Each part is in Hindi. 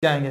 जाएंगे।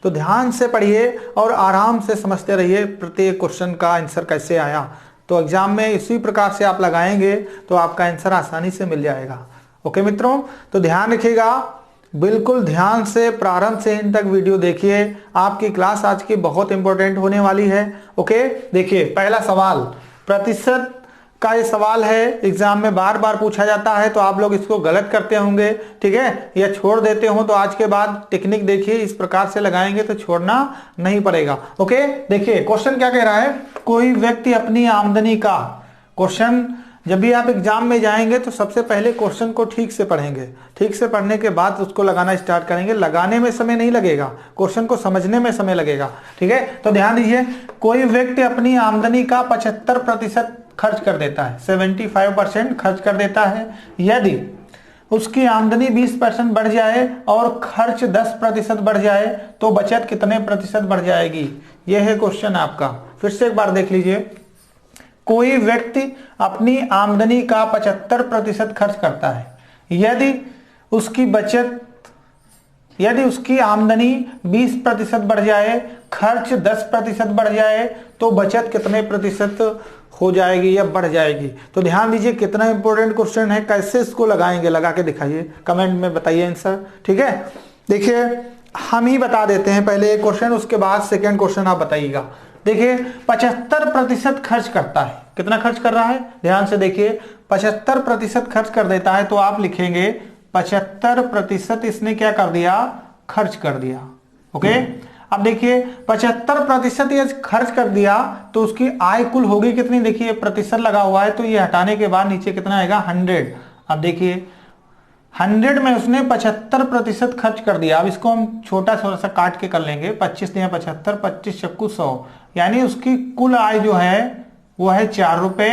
तो ध्यान से पढ़िए और आराम से समझते रहिए प्रत्येक क्वेश्चन का आंसर कैसे आया। तो एग्जाम में इसी प्रकार से आप लगाएंगे तो आपका आंसर आसानी से मिल जाएगा। ओके मित्रों, तो ध्यान रखिएगा, बिल्कुल ध्यान से प्रारंभ से इन तक वीडियो देखिए। आपकी क्लास आज की बहुत इंपॉर्टेंट होने वाली है। ओके, देखिए पहला सवाल प्रतिशत का ये सवाल है, एग्जाम में बार बार पूछा जाता है, तो आप लोग इसको गलत करते होंगे, ठीक है, या छोड़ देते हो। तो आज के बाद टेक्निक देखिए, इस प्रकार से लगाएंगे तो छोड़ना नहीं पड़ेगा। ओके, देखिए क्वेश्चन क्या कह रहा है, कोई व्यक्ति अपनी आमदनी का, क्वेश्चन जब भी आप एग्जाम में जाएंगे तो सबसे पहले क्वेश्चन को ठीक से पढ़ेंगे, ठीक से पढ़ने के बाद उसको लगाना स्टार्ट करेंगे। लगाने में समय नहीं लगेगा, क्वेश्चन को समझने में समय लगेगा, ठीक है। तो ध्यान दीजिए, कोई व्यक्ति अपनी आमदनी का 75% खर्च कर देता है, 75% खर्च कर देता है। यदि उसकी आमदनी 20% बढ़ जाए और खर्च 10% बढ़ जाए तो बचत कितने प्रतिशत बढ़ जाएगी? यह है क्वेश्चन आपका। फिर से एक बार देख लीजिए, कोई व्यक्ति अपनी आमदनी का 75% खर्च करता है। यदि उसकी आमदनी 20% बढ़ जाए, खर्च 10% बढ़ जाए तो बचत कितने प्रतिशत हो जाएगी या बढ़ जाएगी? तो ध्यान दीजिए, कितना इंपॉर्टेंट क्वेश्चन है, कैसे इसको लगाएंगे, लगा के दिखाइए, कमेंट में बताइए आंसर, ठीक है। देखिए हम ही बता देते हैं पहले एक क्वेश्चन, उसके बाद सेकेंड क्वेश्चन आप बताइएगा। देखिए 75% खर्च करता है, कितना खर्च कर रहा है? ध्यान से देखिए, 75% खर्च कर देता है तो आप लिखेंगे 75% इसने क्या कर दिया? खर्च कर दिया। ओके, अब देखिए 75% ये खर्च कर दिया तो उसकी आय कुल होगी कितनी? देखिए प्रतिशत लगा हुआ है तो ये हटाने के बाद नीचे कितना आएगा? 100। अब देखिए 100 में उसने 75% खर्च कर दिया। अब इसको हम छोटा थोड़ा सा काट के कर लेंगे, 25 या 75, 25 चक्कू 100, यानी उसकी कुल आय जो है वो है 4 रुपए,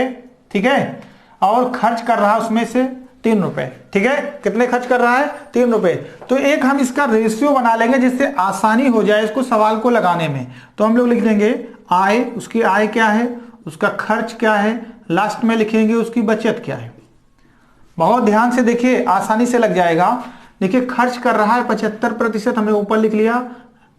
ठीक है, और खर्च कर रहा है उसमें से 3 रुपए, ठीक है। कितने खर्च कर रहा है? 3 रुपए। तो एक हम इसका रेशियो बना लेंगे जिससे आसानी हो जाए इसको सवाल को लगाने में। तो हम लोग लिख देंगे आय, उसकी आय क्या है, उसका खर्च क्या है, लास्ट में लिखेंगे उसकी बचत क्या है। बहुत ध्यान से देखिए, आसानी से लग जाएगा। देखिए खर्च कर रहा है 75%, हमने ऊपर लिख लिया,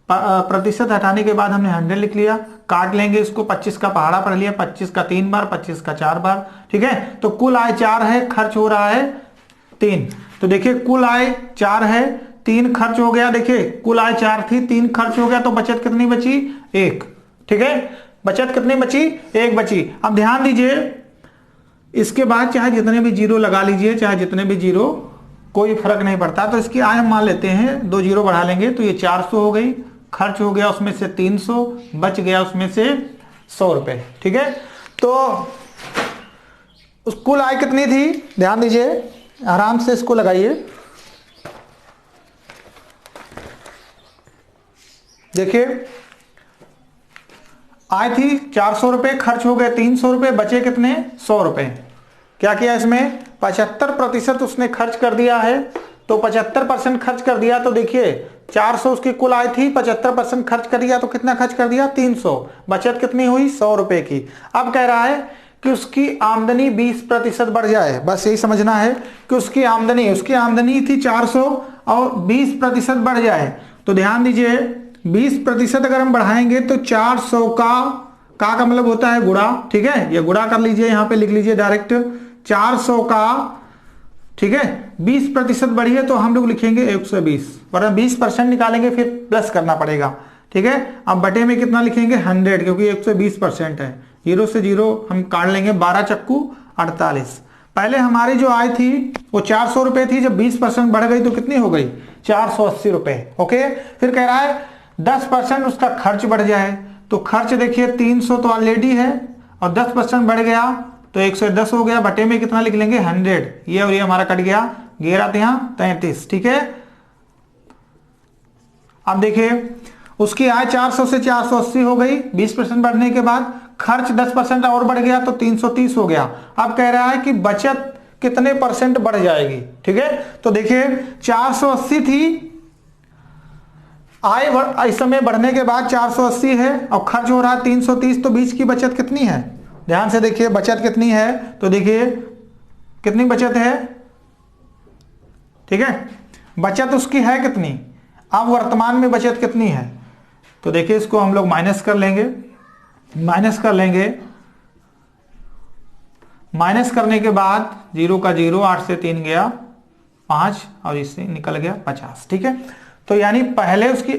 प्रतिशत हटाने के बाद हमने 100 लिख लिया, काट लेंगे इसको, 25 का पहाड़ा पढ़ लिया, 25 का 3 बार, 25 का 4 बार, ठीक है। तो कुल आय 4 है, खर्च हो रहा है 3। तो देखिए कुल आय 4 है, 3 खर्च हो गया। देखिए कुल आय 4 थी, 3 खर्च हो गया तो बचत कितनी बची? 1, ठीक है। बचत कितनी बची? 1 बची। अब ध्यान दीजिए, इसके बाद चाहे जितने भी जीरो लगा लीजिए, चाहे जितने भी जीरो, कोई फर्क नहीं पड़ता। तो इसकी आय हम मान लेते हैं, 2 जीरो बढ़ा लेंगे तो ये 400 हो गई, खर्च हो गया उसमें से 300, बच गया उसमें से 100 रुपए, ठीक है। तो उस कुल आय कितनी थी? ध्यान दीजिए, आराम से इसको लगाइए। देखिए आय थी 400 रुपए, खर्च हो गए 300 रुपए, बचे कितने? 100 रुपए। क्या किया इसमें? 75% उसने खर्च कर दिया है, तो 75% खर्च कर दिया। तो देखिए 400 उसकी कुल आय थी, 75% खर्च कर दिया तो कितना खर्च कर दिया? 300। बचत कितनी हुई? 100 रुपए की। अब कह रहा है कि उसकी आमदनी 20% बढ़ जाए, बस यही समझना है कि उसकी आमदनी थी 400 और 20% बढ़ जाए। तो ध्यान दीजिए, 20% अगर हम बढ़ाएंगे तो 400 का मतलब होता है गुणा, ठीक है। ये गुणा कर लीजिए, यहां पे लिख लीजिए डायरेक्ट, 400 का, ठीक है, 20% बढ़ी है तो हम लोग लिखेंगे 120, वरना 20% निकालेंगे फिर प्लस करना पड़ेगा, ठीक है। अब बटे में कितना लिखेंगे? 100, क्योंकि 120% है। जीरो से जीरो हम काट लेंगे, 12 चक्कू 48। पहले हमारी जो आय थी वो 400 रुपए थी, जब 20% बढ़ गई तो कितनी हो गई? 480 रुपए। ओके, फिर कह रहा है 10% उसका खर्च बढ़ जाए, तो खर्च देखिए 300 तो ऑलरेडी है और 10% बढ़ गया तो 110 हो गया, बटे में कितना लिख लेंगे? 100। ये और ये हमारा कट गया, 11 यहाँ 33, ठीक है। अब देखिए उसकी आय 400 से 480 हो गई, 20% बढ़ने के बाद खर्च 10% और बढ़ गया तो 330 हो गया। अब कह रहा है कि बचत कितने परसेंट बढ़ जाएगी, ठीक है। तो देखिए 480 थी आय, इस समय बढ़ने के बाद 480 है और खर्च हो रहा है 330, तो बीच की बचत कितनी है? ध्यान से देखिए बचत कितनी है, तो देखिए कितनी बचत है, ठीक है। बचत उसकी है कितनी? अब वर्तमान में बचत कितनी है, तो देखिए इसको हम लोग माइनस कर लेंगे। माइनस करने के बाद 0 का 0, 8 से 3 गया 5 और इससे निकल गया 50। ठीक है, तो यानी पहले उसकी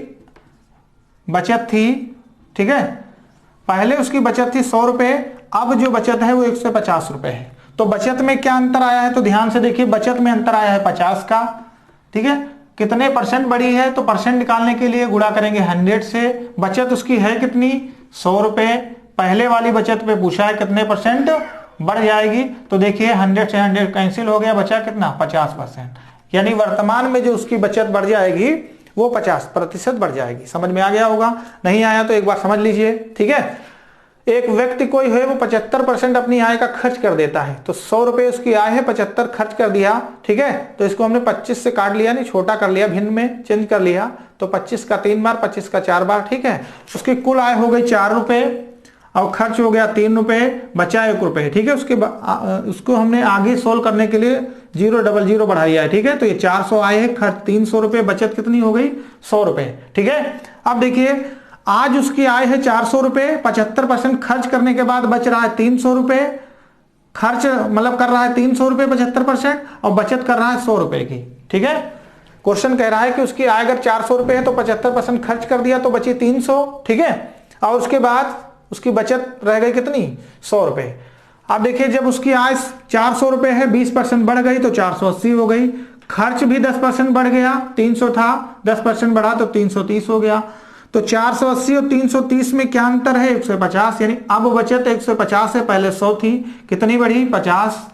बचत थी, ठीक है, पहले उसकी बचत थी 100 रुपए, अब जो बचत है वो 150 रुपए है। तो बचत में क्या अंतर आया है, तो ध्यान से देखिए, बचत में अंतर आया है 50 का। ठीक है, कितने परसेंट बढ़ी है, तो परसेंट निकालने के लिए गुणा करेंगे 100 से। बचत उसकी है कितनी, 100 रुपए। पहले वाली बचत पे पूछा है कितने परसेंट बढ़ जाएगी, तो देखिए 100 से 100 कैंसिल हो गया, बचा कितना, 50%। यानी वर्तमान में जो उसकी बचत बढ़ जाएगी वो 50% बढ़ जाएगी। समझ में आ गया होगा, नहीं आया तो एक बार समझ लीजिए। ठीक है, एक व्यक्ति कोई है वो 75% अपनी आय का खर्च कर देता है, तो 100 रुपए उसकी आय है, 75 खर्च कर दिया। ठीक है, तो इसको हमने 25 से काट लिया, नहीं छोटा कर लिया, भिन्न में चेंज कर लिया, तो 25 का 3 बार, 25 का 4 बार। ठीक है, उसकी कुल आय हो गई 4 रुपए और खर्च हो गया 3 रुपए, बचा 1 रुपए। ठीक है, उसको हमने आगे सोल्व करने के लिए 000 बढ़ाया है। ठीक है, तो ये 400 आए है, खर्च 300 रुपए, बचत कितनी हो गई, 100 रुपए। ठीक है, अब देखिए आज उसकी आय है 400 रुपए, 75% खर्च करने के बाद बच रहा है 300 रुपए, खर्च मतलब कर रहा है 300 रुपए 75% और बचत कर रहा है 100 रुपए की। ठीक है, क्वेश्चन कह रहा है कि उसकी आय अगर 400 रुपए है तो 75% खर्च कर दिया तो बची 300। ठीक है, और उसके बाद उसकी बचत रह गई कितनी, 100 रुपए। अब देखिए जब उसकी आय 400 रुपए है, 20% बढ़ गई तो 480 हो गई, खर्च भी 10% बढ़ गया, 300 था, 10% बढ़ा तो 330 हो गया। तो 480 और 330 में क्या अंतर है, 150। यानी अब बचत 150 है, पहले 100 थी, कितनी बढ़ी, 50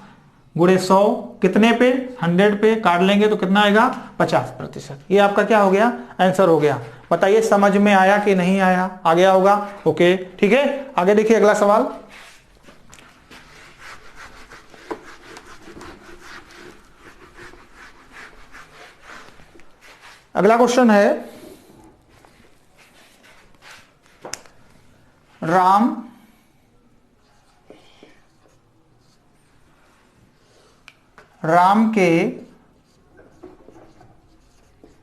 गुणे 100 कितने पे, 100 पे, काट लेंगे तो कितना आएगा, 50%। ये आपका क्या हो गया, आंसर हो गया। बताइए समझ में आया कि नहीं आया, आ गया होगा। ओके, ठीक है, आगे देखिए अगला सवाल। अगला क्वेश्चन है, राम के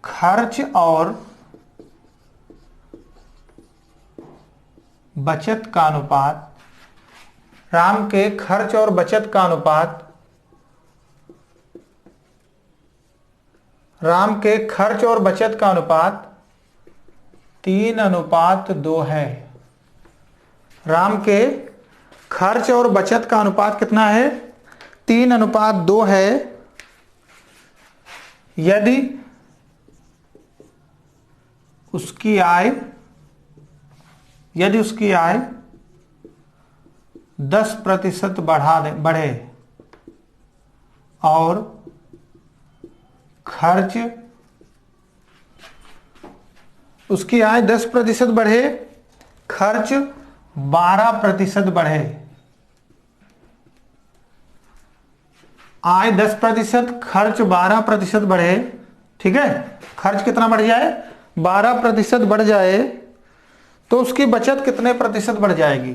खर्च और बचत का अनुपात, राम के खर्च और बचत का अनुपात, राम के खर्च और बचत का अनुपात 3:2 है। राम के खर्च और बचत का अनुपात कितना है, 3:2 है। यदि उसकी आय 10% बढ़े और खर्च, उसकी आय 10% बढ़े, खर्च 12% बढ़े। आय 10%, खर्च 12% बढ़े। ठीक है, खर्च कितना बढ़ जाए, 12% बढ़ जाए, तो उसकी बचत कितने प्रतिशत बढ़ जाएगी,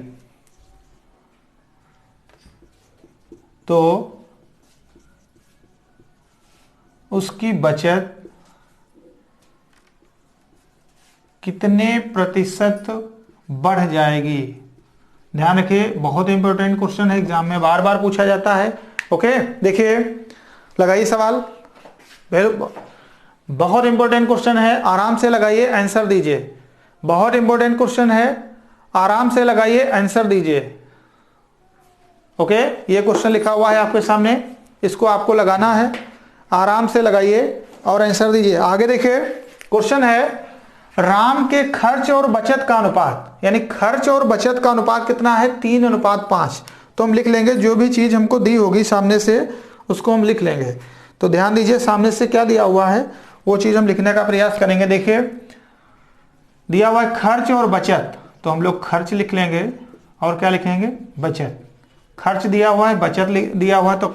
तो उसकी बचत कितने प्रतिशत बढ़ जाएगी। ध्यान रखिए, बहुत इंपॉर्टेंट क्वेश्चन है, एग्जाम में बार बार पूछा जाता है। ओके, देखिए लगाइए सवाल, बहुत इंपॉर्टेंट क्वेश्चन है, आराम से लगाइए, आंसर दीजिए। बहुत इंपॉर्टेंट क्वेश्चन है, आराम से लगाइए, आंसर दीजिए। ओके, ये क्वेश्चन लिखा हुआ है आपके सामने, इसको आपको लगाना है, आराम से लगाइए और आंसर दीजिए। आगे देखिए क्वेश्चन है, राम के खर्च और बचत का अनुपात, यानी खर्च और बचत का अनुपात कितना है, 3:5। तो हम लिख लेंगे, जो भी चीज हमको दी होगी सामने से उसको हम लिख लेंगे। तो ध्यान दीजिए, सामने से क्या दिया हुआ है वो चीज हम लिखने का प्रयास करेंगे। देखिए दिया हुआ है खर्च और बचत, तो हम लोग खर्च लिख लेंगे और क्या लिखेंगे, बचत। खर्च दिया हुआ है, बचत दिया हुआ है, तो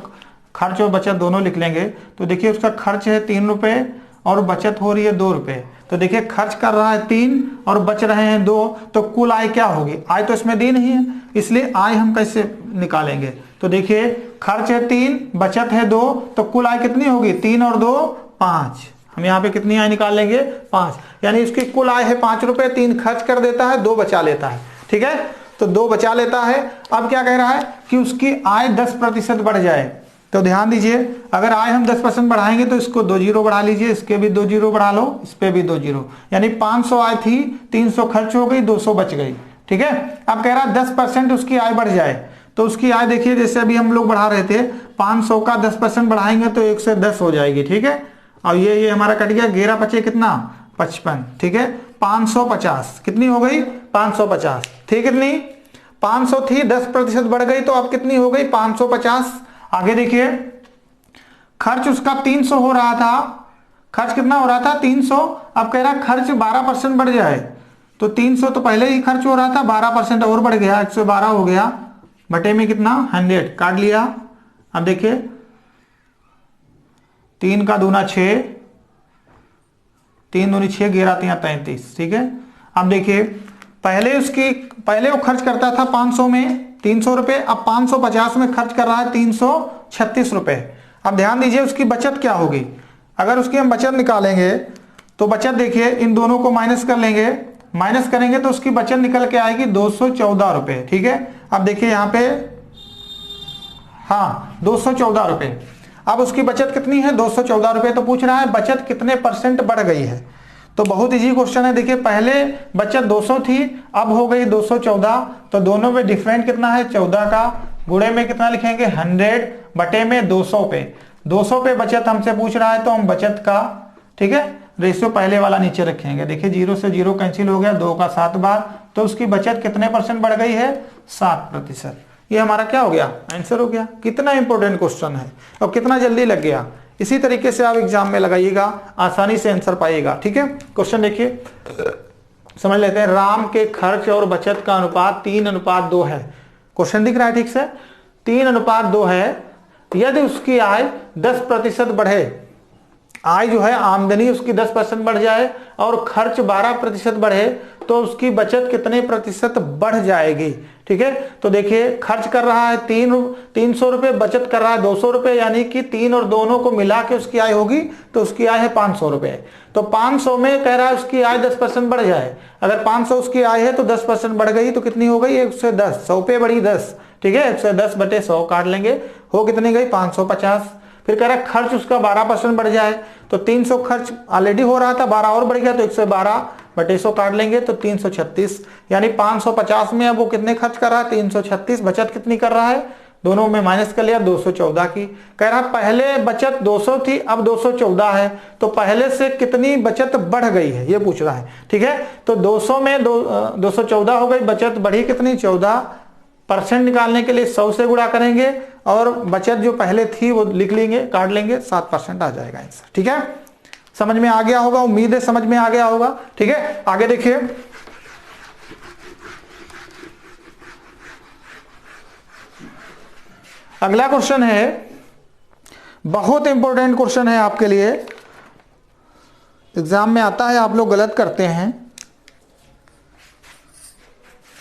खर्च और बचत दोनों लिख लेंगे। तो देखिए उसका खर्च है 3 रुपए और बचत हो रही है 2 रुपए। तो देखिए खर्च कर रहा है 3 और बच रहे हैं 2, तो कुल आय क्या होगी, आय तो इसमें दी नहीं है, इसलिए आय हम कैसे निकालेंगे। तो देखिए खर्च है 3, बचत है 2, तो कुल आय कितनी होगी, 3 और 2 5। हम यहाँ पे कितनी आय निकाल लेंगे 5, यानी उसकी कुल आय है 5 रुपए, 3 खर्च कर देता है, 2 बचा लेता है। ठीक है, तो 2 बचा लेता है। अब क्या कह रहा है कि उसकी आय 10% बढ़ जाए। तो ध्यान दीजिए, अगर आय हम 10% बढ़ाएंगे तो इसको 2 जीरो बढ़ा लीजिए, इसके भी 2 जीरो बढ़ा लो, इस पे भी 2 जीरो, यानी 500 आय थी, 300 खर्च हो गई, 200 बच गई। ठीक है, अब कह रहा है 10% उसकी आय बढ़ जाए। तो उसकी आय देखिए, जैसे अभी हम लोग बढ़ा रहे थे, 500 का 10% बढ़ाएंगे तो 1 से 10 हो जाएगी। ठीक है, और ये हमारा कट गया, 11 बचे कितना 55। ठीक है, 550 कितनी हो गई 550 थी, कितनी 500 थी, 10% बढ़ गई तो अब कितनी हो गई 550। आगे देखिए, खर्च उसका 300 हो रहा था, खर्च कितना हो रहा था 300, अब कह रहा खर्च 12% बढ़ जाए। तो 300 तो पहले ही खर्च हो रहा था, 12% और बढ़ गया, 112 हो गया, बटे में कितना 100 काट लिया। अब देखिए 3 का दूना 6, 3 दूनी 6, 11 3 33। ठीक है, अब देखिए पहले वो खर्च करता था 500 में 300 रुपए, अब 550 में खर्च कर रहा है 336 रुपए। अब ध्यान दीजिए उसकी बचत क्या होगी, अगर उसकी हम बचत निकालेंगे तो बचत देखिए, इन दोनों को माइनस कर लेंगे, माइनस करेंगे तो उसकी बचत निकल के आएगी 214 रुपए। ठीक है, अब देखिए यहाँ पे, हाँ 214 रुपए। अब उसकी बचत कितनी है 214 रुपए, तो पूछ रहा है बचत कितने % बढ़ गई है। तो बहुत इजी क्वेश्चन है, देखिए पहले बचत 200 थी, अब हो गई 214, तो दोनों में डिफरेंट कितना है 14 का, गुणे में कितना लिखेंगे 100 बटे में 200 पे, 200 पे बचत हमसे पूछ रहा है तो हम बचत का, ठीक है, रेशियो पहले वाला नीचे रखेंगे। देखिए 0 से 0 कैंसिल हो गया, 2 का 7 बार, तो उसकी बचत कितने % बढ़ गई है 7%। ये हमारा क्या हो गया आंसर हो गया। कितना इंपॉर्टेंट क्वेश्चन है और कितना जल्दी लग गया। इसी तरीके से आप एग्जाम में लगाइएगा, आसानी से आंसर पाइएगा। ठीक है, क्वेश्चन देखिए, समझ लेते हैं। राम के खर्च और बचत का अनुपात 3:2 है। क्वेश्चन दिख रहा है ठीक से, 3:2 है। यदि उसकी आय 10% बढ़े, आय जो है आमदनी उसकी 10% बढ़ जाए और खर्च 12% बढ़े, तो उसकी बचत कितने % बढ़ जाएगी। ठीक है, तो देखिए खर्च कर रहा है 300 रुपए, बचत कर रहा है 200 रुपए, यानी कि 3 और दोनों को मिला के उसकी आय होगी, तो उसकी आय है 500 रुपए। तो 500 में कह रहा है उसकी आय 10% बढ़ जाए। अगर 500 उसकी आय है तो 10% बढ़ गई, तो कितनी हो गई 110, 100 पे बढ़ी 10। ठीक है, 110 बटे 100 काट लेंगे, हो कितनी गई 550। फिर कह रहा है खर्च उसका 12% बढ़ जाए, तो 300 खर्च ऑलरेडी हो रहा था, 12 और बढ़ गया, तो 112 बटे 100 काट लेंगे, तो 336, यानी 550 में अब वो कितने खर्च कर रहा है 336, बचत कितनी कर रहा है, दोनों में माइनस कर लिया 214 की। कह रहा पहले बचत 200 थी, अब 214 है, तो पहले से कितनी बचत बढ़ गई है ये पूछ रहा है। ठीक है, तो 200 में 214 हो गई, बचत बढ़ी कितनी 14%। निकालने के लिए 100 से गुणा करेंगे और बचत जो पहले थी वो लिख लेंगे, काट लेंगे, 7% आ जाएगा आंसर। ठीक है, समझ में आ गया होगा, उम्मीद है समझ में आ गया होगा। ठीक है, आगे देखिए, अगला क्वेश्चन है, बहुत इंपॉर्टेंट क्वेश्चन है आपके लिए, एग्जाम में आता है, आप लोग गलत करते हैं।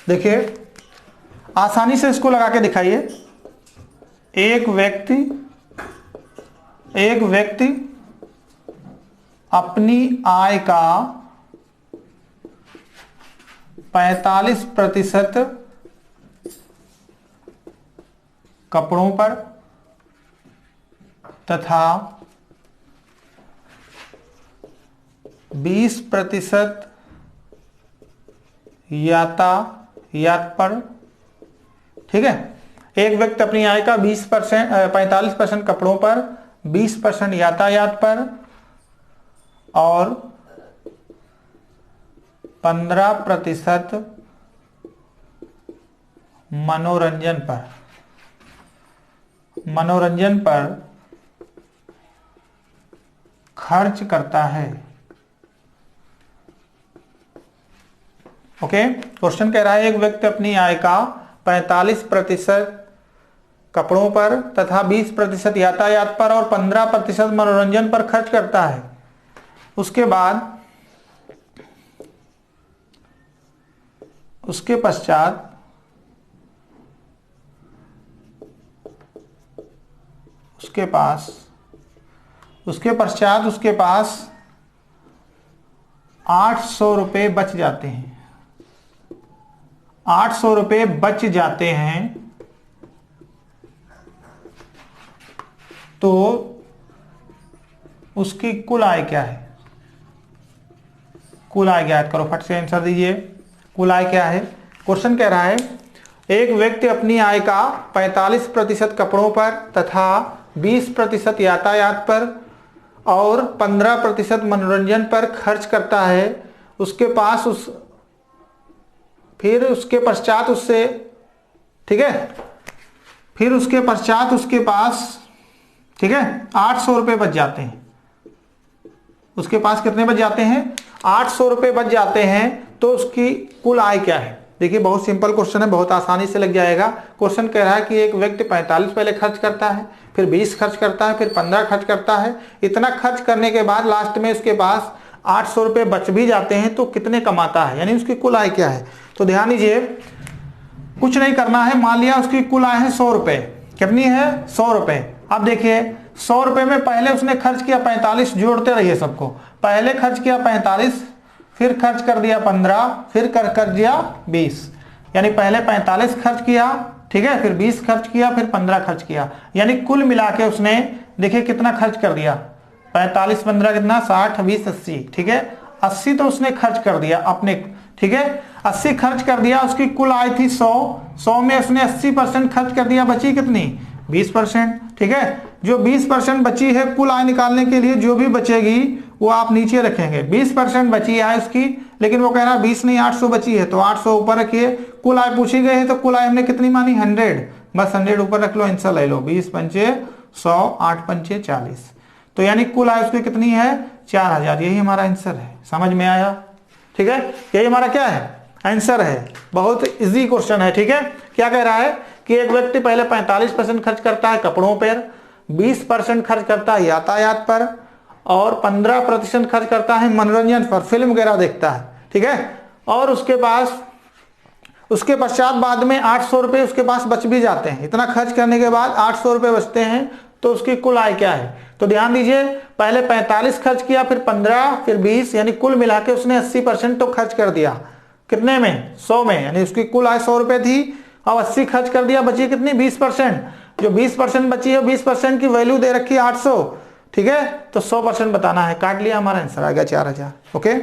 देखिए आसानी से इसको लगा के दिखाइए। एक व्यक्ति अपनी आय का 45% कपड़ों पर तथा 20% यातायात पर। ठीक है, एक व्यक्ति अपनी आय का 45% कपड़ों पर, 20% यातायात पर और 15% मनोरंजन पर खर्च करता है। ओके, क्वेश्चन कह रहा है एक व्यक्ति अपनी आय का 45% कपड़ों पर तथा 20% यातायात पर और 15% मनोरंजन पर खर्च करता है। उसके पश्चात उसके पास 800 रुपये बच जाते हैं, 800 रुपये बच जाते हैं, तो उसकी कुल आय क्या है? कुल आय ज्ञात करो, फट से आंसर दीजिए। कुल आय क्या है? क्वेश्चन कह रहा है एक व्यक्ति अपनी आय का 45% कपड़ों पर तथा 20% यातायात पर और 15% मनोरंजन पर खर्च करता है। फिर उसके पश्चात उससे, ठीक है, फिर उसके पश्चात उसके पास, ठीक है, 800 रुपये बच जाते हैं। उसके पास कितने बच जाते हैं? 800 रुपये बच जाते हैं, तो उसकी कुल आय क्या है? देखिए बहुत सिंपल क्वेश्चन है, बहुत आसानी से लग जाएगा। क्वेश्चन कह रहा है कि एक व्यक्ति 45 पहले खर्च करता है, फिर 20 खर्च करता है, फिर 15 खर्च करता है। इतना खर्च करने के बाद लास्ट में उसके पास 800 रुपये बच भी जाते हैं, तो कितने कमाता है, यानी उसकी कुल आय क्या है? तो ध्यान दीजिए, कुछ नहीं करना है। मान लिया उसकी कुल आय है 100 रुपये। कितनी है? 100 रुपये। अब देखिए 100 रुपये में पहले उसने खर्च किया 45, जोड़ते रहिए सबको। पहले खर्च किया 45, फिर खर्च कर दिया 15, फिर कर दिया 20, यानी पहले 45 खर्च किया, ठीक है, फिर 20 खर्च किया, फिर 15 खर्च किया, यानी कुल मिला के उसने देखिए कितना खर्च कर दिया। 45 15 कितना? 60 20 80, ठीक है, 80 तो उसने खर्च कर दिया अपने, ठीक है, 80 खर्च कर दिया। उसकी कुल आय थी 100 में उसने 80% खर्च कर दिया, बची कितनी? 20%, ठीक है। जो 20% बची है कुल आय निकालने के लिए, जो भी बचेगी वो आप नीचे रखेंगे। 20% बची है उसकी, लेकिन वो कह रहा है 20 नहीं 800 बची है, तो 800 ऊपर रखिए। कुल आय पूछी गई है, तो कुल आय हमने कितनी मानी? 100, बस 100 ऊपर रख लो, आंसर ले लो। 20 पंचे 100, 8 पंचे 40, तो यानी कुल आय उसकी कितनी है? 4000। यही हमारा आंसर है। समझ में आया? ठीक है, यही हमारा क्या है? आंसर है। बहुत इजी क्वेश्चन है, ठीक है। क्या कह रहा है कि एक व्यक्ति पहले 45% खर्च करता है कपड़ों पर, 20% खर्च करता है यातायात पर और 15% खर्च करता है मनोरंजन पर, फिल्म वगैरह देखता है, ठीक है। और उसके पश्चात बाद में 800 रुपये उसके पास बच भी जाते हैं। इतना खर्च करने के बाद 800 रुपये बचते हैं, तो उसकी कुल आय क्या है? तो ध्यान दीजिए, पहले 45 खर्च किया, फिर 15, फिर 20, यानी कुल मिला के उसने 80% तो खर्च कर दिया। कितने में? 100 में, यानी उसकी कुल आय 100 रुपये थी। अब 80 खर्च कर दिया, बची कितनी? 20%। जो 20% बची है, 20% की वैल्यू दे रखी है 800, ठीक है, तो 100% बताना है। काट लिया, हमारा आंसर आ गया 4000। ओके,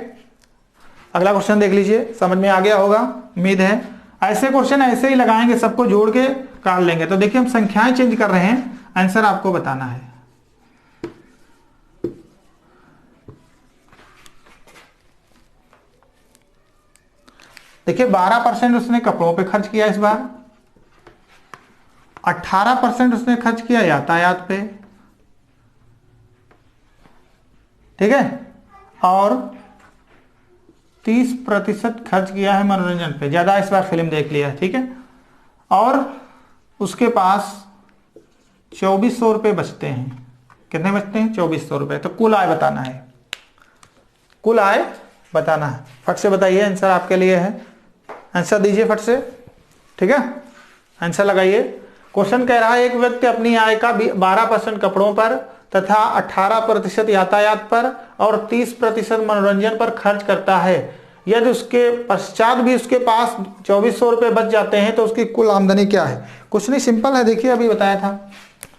अगला क्वेश्चन देख लीजिए, समझ में आ गया होगा उम्मीद है। ऐसे क्वेश्चन ऐसे ही लगाएंगे, सबको जोड़ के काट लेंगे। तो देखिए हम संख्याएं चेंज कर रहे हैं, आंसर आपको बताना है। देखिए 12% उसने कपड़ों पे खर्च किया इस बार, 18% उसने खर्च किया यातायात पे, ठीक है, और 30% खर्च किया है मनोरंजन पे, ज्यादा इस बार फिल्म देख लिया है, ठीक है। और उसके पास 2400 रुपये बचते हैं। कितने बचते हैं? 2400 रुपये। तो कुल आय बताना है, कुल आय बताना है। फट से बताइए, आंसर आपके लिए है, आंसर दीजिए फट से, ठीक है, आंसर लगाइए। क्वेश्चन कह रहा है एक व्यक्ति अपनी आय का 12% कपड़ों पर तथा 18% यातायात पर और 30% मनोरंजन पर खर्च करता है। यदि उसके पश्चात भी उसके पास 2400 रुपये बच जाते हैं, तो उसकी कुल आमदनी क्या है? कुछ नहीं, सिंपल है, देखिए अभी बताया था,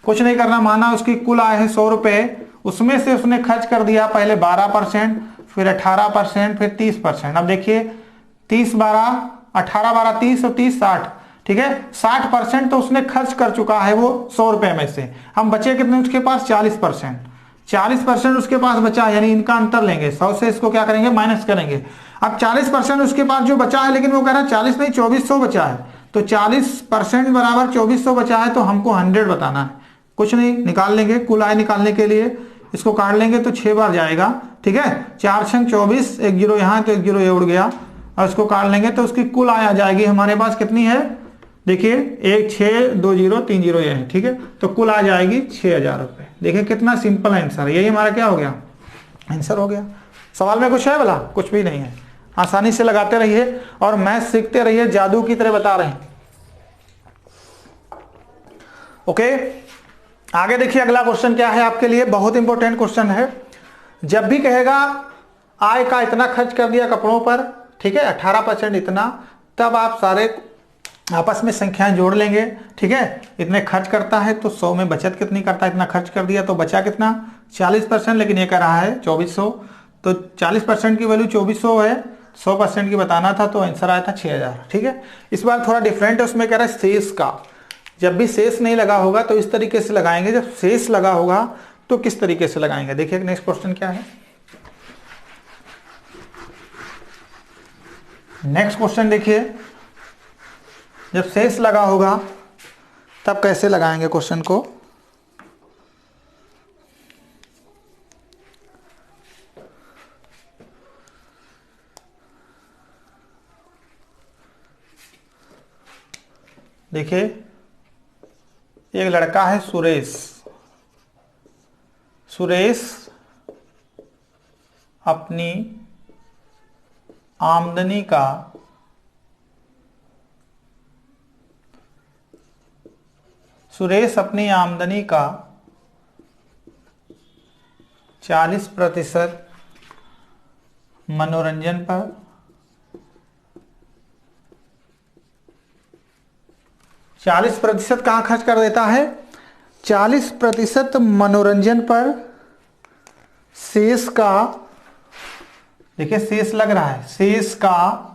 कुछ नहीं करना। माना उसकी कुल आय है 100 रुपये, उसमें से उसने खर्च कर दिया पहले 12%, फिर 18%, फिर 30%। अब देखिए 30 12, 18 12 30 और 30 60, ठीक है, 60% तो उसने खर्च कर चुका है वो 100 रुपये में से। हम बचे कितने उसके पास? 40%। 40% उसके पास बचा, यानी इनका अंतर लेंगे, 100 से इसको क्या करेंगे? माइनस करेंगे। अब 40% उसके पास जो बचा है, लेकिन वो कह रहा है 40 नहीं 2400 बचा है, तो 40% बराबर 2400 बचा है, तो हमको 100 बताना है। कुछ नहीं, निकाल लेंगे। कुल आय निकालने के लिए इसको काट लेंगे तो 6 बार जाएगा, ठीक है, 4 6 24, एक जीरो यहाँ तो एक जीरो ये उड़ गया, और इसको काट लेंगे तो उसकी कुल आय आ जाएगी हमारे पास कितनी है? देखिए 1 6 2 0 3 0 ये है, ठीक है, तो कुल आ जाएगी 6000 रुपये। देखिए कितना सिंपल आंसर है, यही हमारा क्या हो गया? आंसर हो गया। सवाल में कुछ है भला? कुछ भी नहीं है। आसानी से लगाते रहिए और मैथ सीखते रहिए, जादू की तरह बता रहे हैं। ओके, आगे देखिए अगला क्वेश्चन क्या है आपके लिए, बहुत इंपॉर्टेंट क्वेश्चन है। जब भी कहेगा आय का इतना खर्च कर दिया कपड़ों पर, ठीक है, 18% इतना, तब आप सारे आपस में संख्याएं जोड़ लेंगे, ठीक है। इतने खर्च करता है तो 100 में बचत कितनी करता है, इतना खर्च कर दिया तो बचा कितना 40%, लेकिन ये कह रहा है 2400, तो 40% की वैल्यू 2400 है, 100% की बताना था, तो आंसर आया था 6000, ठीक है। इस बार थोड़ा डिफरेंट है, उसमें कह रहा है शेष का, जब भी शेष नहीं लगा होगा तो इस तरीके से लगाएंगे, जब शेष लगा होगा तो किस तरीके से लगाएंगे। देखिए नेक्स्ट क्वेश्चन क्या है। नेक्स्ट क्वेश्चन देखिए, जब शेष लगा होगा तब कैसे लगाएंगे क्वेश्चन को। देखिए एक लड़का है सुरेश, सुरेश अपनी आमदनी का 40% मनोरंजन पर, 40% कहाँ खर्च कर देता है, 40% मनोरंजन पर, शेष का, देखिए शेष लग रहा है, शेष का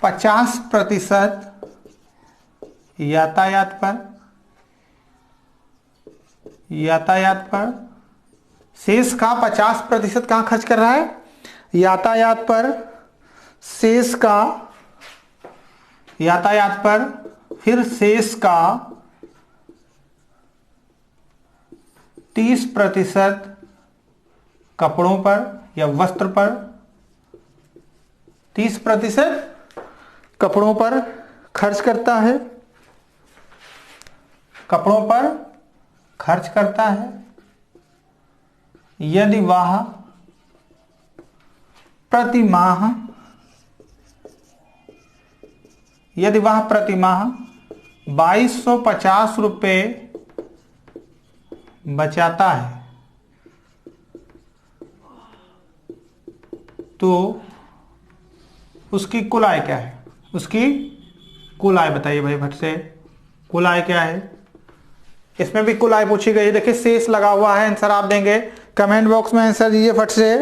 50% यातायात पर, शेष का 50% कहाँ खर्च कर रहा है, यातायात पर, शेष का यातायात पर, फिर शेष का 30% कपड़ों पर या वस्त्र पर, 30% कपड़ों पर खर्च करता है, कपड़ों पर खर्च करता है, यदि वह प्रति माह 2250 रुपये बचाता है, तो उसकी कुल आय क्या है, उसकी कुल आय बताइए भाई भट्ट से, कुल आय क्या है। इसमें भी कुल आय पूछी गई है। देखिए शेष लगा हुआ है, आंसर आप देंगे, कमेंट बॉक्स में आंसर दीजिए फट से।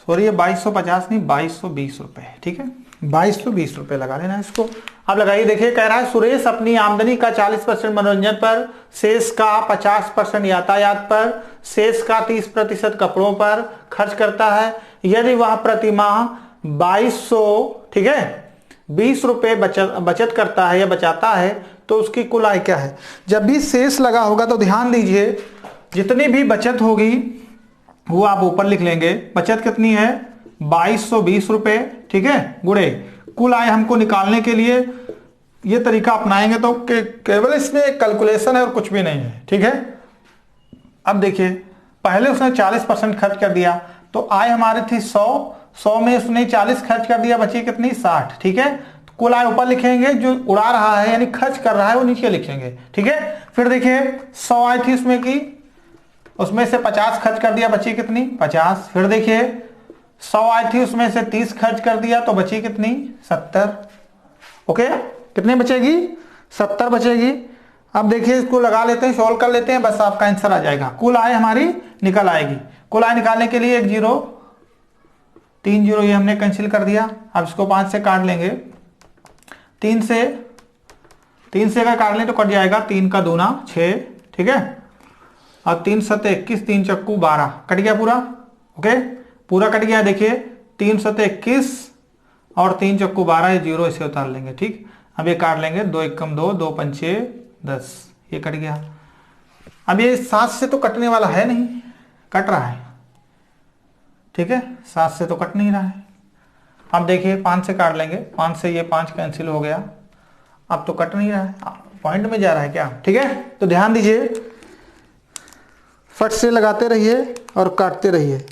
सॉरी ये 2250 नहीं 2220 रुपए, ठीक है, 2220 रुपए लगा लेना इसको। अब लगाइए, देखिए कह रहा है सुरेश अपनी आमदनी का 40% मनोरंजन पर, शेष का 50% यातायात पर, शेष का 30% कपड़ों पर खर्च करता है, यदि वह प्रति माह 2200, ठीक है, 20 रुपए बचत करता है या बचाता है, तो उसकी कुल आय क्या है। जब भी शेष लगा होगा तो ध्यान दीजिए, जितनी भी बचत होगी वो आप ऊपर लिख लेंगे। बचत कितनी है 2220 रुपए, ठीक है, गुणे कुल आय हमको निकालने के लिए ये तरीका अपनाएंगे तो केवल इसमें एक कैलकुलेशन है और कुछ भी नहीं है, ठीक है। अब देखिए पहले उसने 40% खर्च कर दिया, तो आय हमारी थी 100 में उसने 40 खर्च कर दिया, बची कितनी 60, ठीक है। तो कुल आय ऊपर लिखेंगे, जो उड़ा रहा है यानी खर्च कर रहा है वो नीचे लिखेंगे, ठीक है। फिर देखिए 100 आय थी उसमें की, उसमें से 50 खर्च कर दिया, बची कितनी 50। फिर देखिए 100 आय थी उसमें से 30 खर्च कर दिया, तो बची कितनी 70। ओके, कितने बचेगी 70 बचेगी। अब देखिए इसको लगा लेते हैं, सॉल्व कर लेते हैं, बस आपका आंसर आ जाएगा, कुल आय हमारी निकल आएगी। कुल आय निकालने के लिए 1 0 3 0 ये हमने कैंसिल कर दिया। अब इसको 5 से काट लेंगे, 3 से अगर काट लें तो कट जाएगा, 3 का दूना 6, ठीक है, और 3 सते 21, 3 चक्कू 12, कट गया पूरा। ओके, पूरा कट गया। देखिए 3 सते 21 और 3 चक्कू 12, ये 0 इसे उतार लेंगे, ठीक। अब ये काट लेंगे, 2 एकम 2, 2 पंचे 10, ये कट गया। अब ये 7 से तो कटने वाला है नहीं, कट रहा है, ठीक है, 7 से तो कट नहीं रहा है। अब देखिए 5 से काट लेंगे, 5 से ये 5 कैंसिल हो गया, अब तो कट नहीं रहा है, पॉइंट में जा रहा है क्या, ठीक है। तो ध्यान दीजिए, फट से लगाते रहिए और काटते रहिए।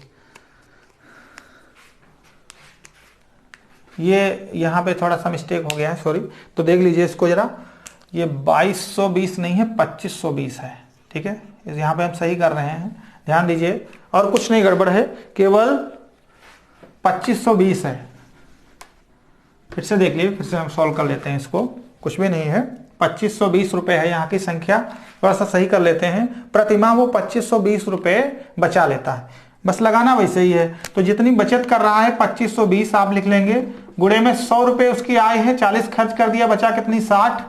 ये यहाँ पे थोड़ा सा मिस्टेक हो गया है, सॉरी। तो देख लीजिए इसको जरा, ये 2220 नहीं है 2520 है, ठीक है। यहाँ पे हम सही कर रहे हैं, ध्यान दीजिए, और कुछ नहीं गड़बड़ है, केवल 2520 है। फिर से देख लीजिए, फिर से हम सॉल्व कर लेते हैं इसको, कुछ भी नहीं है, 2520 रुपये है यहाँ की संख्या। थोड़ा सा सही कर लेते हैं, प्रतिमाह वो 2520 रुपये बचा लेता है, बस लगाना वैसे ही है। तो जितनी बचत कर रहा है 2520 आप लिख लेंगे, गुणे में 100 रुपये उसकी आय है, 40 खर्च कर दिया, बचा कितनी 60,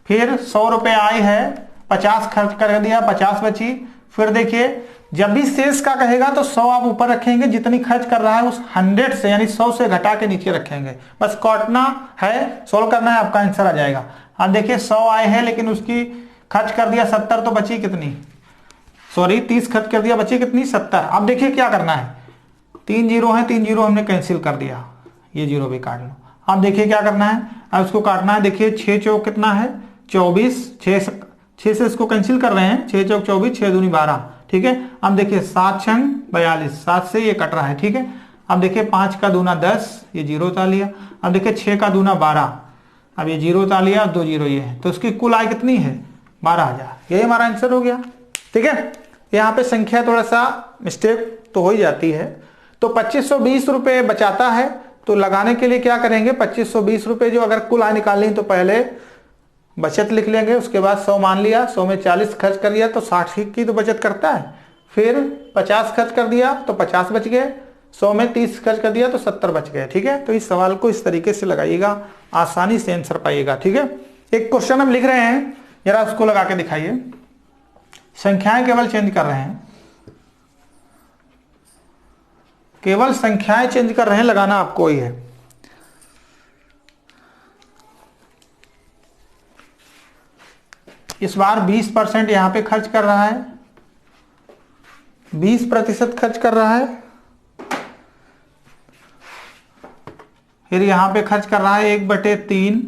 फिर 100 रुपये आय है, 50 खर्च कर दिया, 50 बची। फिर देखिए जब भी शेष का कहेगा तो 100 आप ऊपर रखेंगे, जितनी खर्च कर रहा है उस 100 से यानी 100 से घटा के नीचे रखेंगे, बस काटना है, सोल्व करना है, आपका आंसर आ जाएगा। अब देखिए 100 आए है लेकिन उसकी खर्च कर दिया 70, तो बची कितनी, सॉरी 30 खर्च कर दिया, बची कितनी 70। अब देखिए क्या करना है, 3 जीरो है, 3 जीरो हमने कैंसिल कर दिया, ये जीरो भी काट लो। अब देखिए क्या करना है, अब इसको काटना है। देखिए 6 चौक कितना है 24, 6 से इसको कैंसिल कर रहे हैं, 6 चौक 24, 6 दूनी 12, ठीक है। अब देखिए 7 छंग 42, 7 से ये कट रहा है, ठीक है। अब देखिए 5 का दूना 10, ये जीरो उतार लिया। अब देखिए 6 का दूना 12, अब ये जीरो उतार लिया, 2 जीरो ये है, तो इसकी कुल आय कितनी है 12,000, यही हमारा आंसर हो गया, ठीक है। यहाँ पे संख्या थोड़ा सा मिस्टेक तो हो ही जाती है। तो 2520 रुपये बचाता है, तो लगाने के लिए क्या करेंगे, 2520 रुपये जो अगर कुल आय निकालनी तो पहले बचत लिख लेंगे, उसके बाद 100 मान लिया, 100 में 40 खर्च कर दिया तो 60 की तो बचत करता है, फिर 50 खर्च कर दिया तो 50 बच गए, 100 में 30 खर्च कर दिया तो 70 बच गए, ठीक है। तो इस सवाल को इस तरीके से लगाइएगा, आसानी से आंसर पाइएगा, ठीक है। एक क्वेश्चन हम लिख रहे हैं, जरा उसको लगा के दिखाइए। संख्याएं केवल चेंज कर रहे हैं, केवल संख्याएं चेंज कर रहे हैं, लगाना आपको ही है। इस बार 20% यहां पे खर्च कर रहा है, 20% खर्च कर रहा है, फिर यहां पे खर्च कर रहा है 1/3,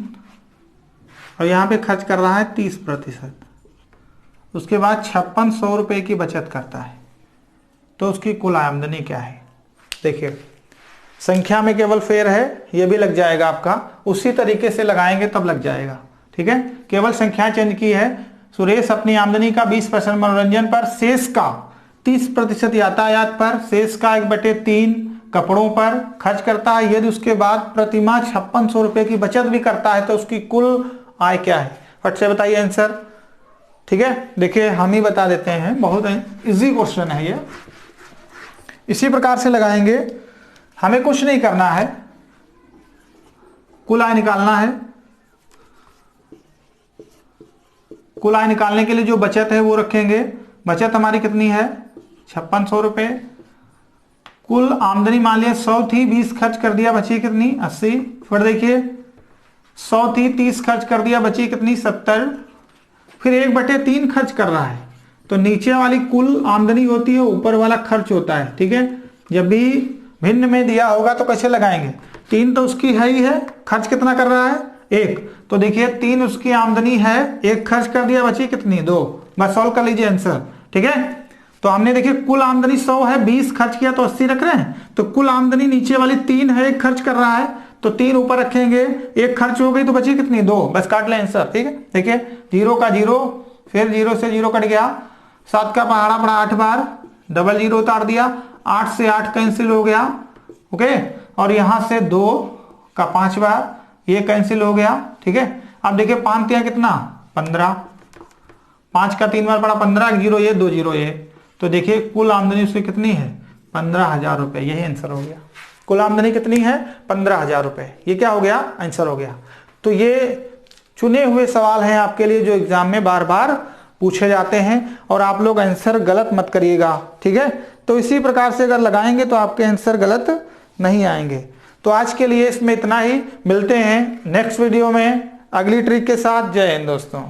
और यहां पे खर्च कर रहा है 30%। उसके बाद 5600 रुपये की बचत करता है, तो उसकी कुल आमदनी क्या है। देखिए संख्या में केवल फेर है, ये भी लग जाएगा आपका, उसी तरीके से लगाएंगे तब लग जाएगा, ठीक है। केवल संख्या चेंज की है। सुरेश अपनी आमदनी का 20% मनोरंजन पर, शेष का 30% यातायात पर, शेष का 1/3 कपड़ों पर खर्च करता है। यदि उसके बाद प्रतिमाह 5600 रुपये की बचत भी करता है तो उसकी कुल आय क्या है, फट से बताइए आंसर, ठीक है। देखिए हम ही बता देते हैं, बहुत इजी क्वेश्चन है ये, इसी प्रकार से लगाएंगे, हमें कुछ नहीं करना है, कुल आय निकालना है। कुल आय निकालने के लिए जो बचत है वो रखेंगे, बचत हमारी कितनी है 5600 रुपये, कुल आमदनी मान लिया 100 थी, 20 खर्च कर दिया, बची कितनी 80, फिर देखिए 100 थी, 30 खर्च कर दिया, बची कितनी 70, फिर 1/3 खर्च कर रहा है, तो नीचे वाली कुल आमदनी होती है, ऊपर वाला खर्च होता है, ठीक है। जब भी भिन्न में दिया होगा तो कैसे लगाएंगे, 3 तो उसकी है ही है, खर्च कितना कर रहा है 1, तो देखिए 3 उसकी आमदनी है, 1 खर्च कर दिया, बची कितनी 2, बस सॉल्व कर लीजिए आंसर, ठीक है। तो हमने देखिए कुल आमदनी 100 है, 20 खर्च किया तो 80 रख रहे हैं, तो कुल आमदनी नीचे वाली 3 है, 1 खर्च कर रहा है तो 3 ऊपर रखेंगे, 1 खर्च हो गई तो बची कितनी 2, बस काट ले आंसर, ठीक है। देखिए 0 का 0, फिर 0 से 0 कट गया, 7 का पहाड़ा पड़ा 8 बार, डबल 0 उतार दिया, 8 से 8 कैंसिल हो गया, ओके, और यहां से 2 का 5 बार ये कैंसिल हो गया, ठीक है। अब देखिए 5 तिया कितना 15, 5 का 3 बार पड़ा 15, 0 ये 2 0 ये, तो देखिए कुल आमदनी उसकी कितनी है 15,000 रुपये, यही आंसर हो गया। कुल आमदनी कितनी है 15,000 रुपये, ये क्या हो गया आंसर हो गया। तो ये चुने हुए सवाल हैं आपके लिए जो एग्जाम में बार बार पूछे जाते हैं, और आप लोग आंसर गलत मत करिएगा, ठीक है। तो इसी प्रकार से अगर लगाएंगे तो आपके आंसर गलत नहीं आएंगे। तो आज के लिए इसमें इतना ही, मिलते हैं नेक्स्ट वीडियो में अगली ट्रिक के साथ। जय हिंद दोस्तों।